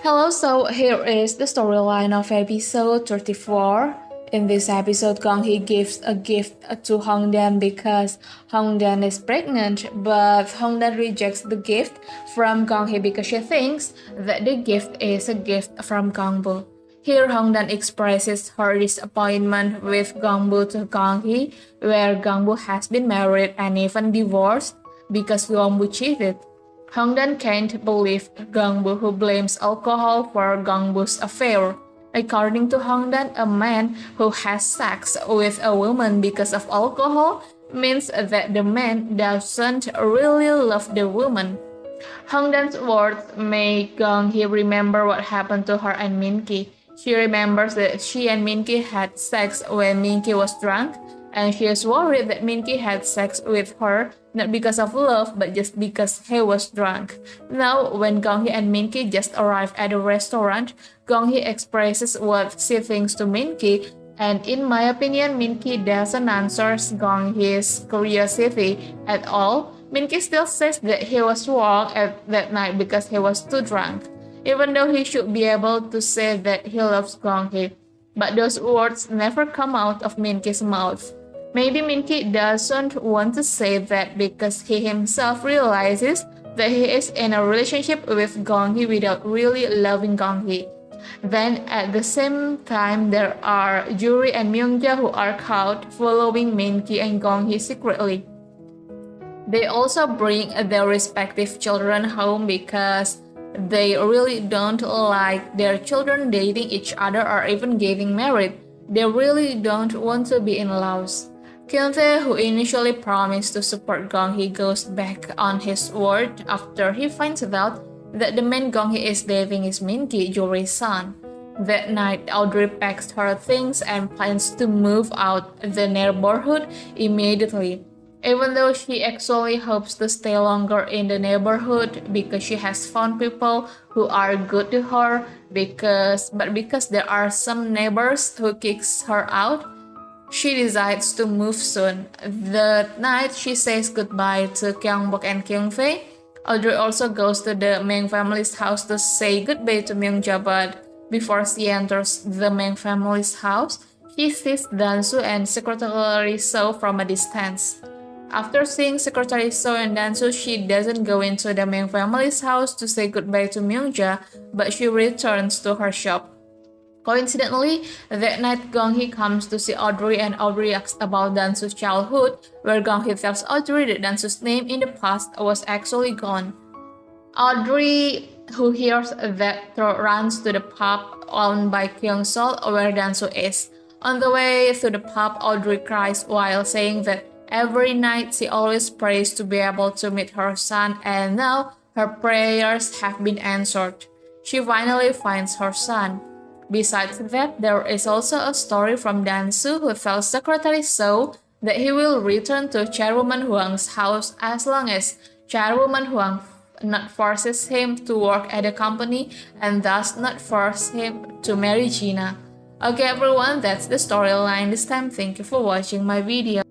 Hello, so here is the storyline of episode 34. In this episode, Gong-hee gives a gift to Hongdan because Hongdan is pregnant, but Hongdan rejects the gift from Gong-hee because she thinks that the gift is a gift from Gong-bu. Here, Hongdan expresses her disappointment with Gong-bu to Gong-hee, where Gong-bu has been married and even divorced because Gong-bu cheated. Hongdan can't believe Gong-bu, who blames alcohol for Gong-bu's affair. According to Hongdan, a man who has sex with a woman because of alcohol means that the man doesn't really love the woman. Hongdan's words make Gong-hee remember what happened to her and Min-ki. She remembers that she and Min-ki had sex when Min-ki was drunk, and she is worried that Min-ki had sex with her not because of love but just because he was drunk. Now, when Gong-hee and Min-ki just arrived at the restaurant, Gong-hee expresses what she thinks to Min-ki, and in my opinion, Min-ki doesn't answer Gong-hee's curiosity at all. Min-ki still says that he was wrong at that night because he was too drunk, even though he should be able to say that he loves Gong-hee. But those words never come out of Min-ki's mouth. Maybe Min-ki doesn't want to say that because he himself realizes that he is in a relationship with Gong-hee without really loving Gong-hee. Then at the same time, there are Yuri and Myungja who are caught following Min-ki and Gong-hee secretly. They also bring their respective children home because they really don't like their children dating each other or even getting married. They really don't want to be in-laws. Kyung-tae, who initially promised to support Gong-hee, goes back on his word after he finds out that the man Gong-hee is dating is Min-ki, Yuri's son. That night, Audrey packs her things and plans to move out the neighborhood immediately, even though she actually hopes to stay longer in the neighborhood because she has found people who are good to her, because there are some neighbors who kicks her out, she decides to move soon. That night, she says goodbye to Kyung-bok and Kyung-fae. Audrey also goes to the Meng family's house to say goodbye to Myungja, but before she enters the Meng family's house, she sees Dan-soo and Secretary So from a distance. After seeing Secretary So and Dan-soo, she doesn't go into the Meng family's house to say goodbye to Myungja, but she returns to her shop. Coincidentally, that night Gong-hee comes to see Audrey and Audrey asks about Dan-soo's childhood, where Gong-hee tells Audrey that Dan-soo's name in the past was actually gone. Audrey, who hears that, runs to the pub owned by Kyung-sol, where Dan-soo is. On the way to the pub, Audrey cries while saying that every night she always prays to be able to meet her son, and now her prayers have been answered. She finally finds her son. Besides that, there is also a story from Dan-soo, who tells Secretary So that he will return to Chairwoman Huang's house as long as Chairwoman Huang not forces him to work at the company and thus not force him to marry Gina. Okay everyone, that's the storyline this time. Thank you for watching my video.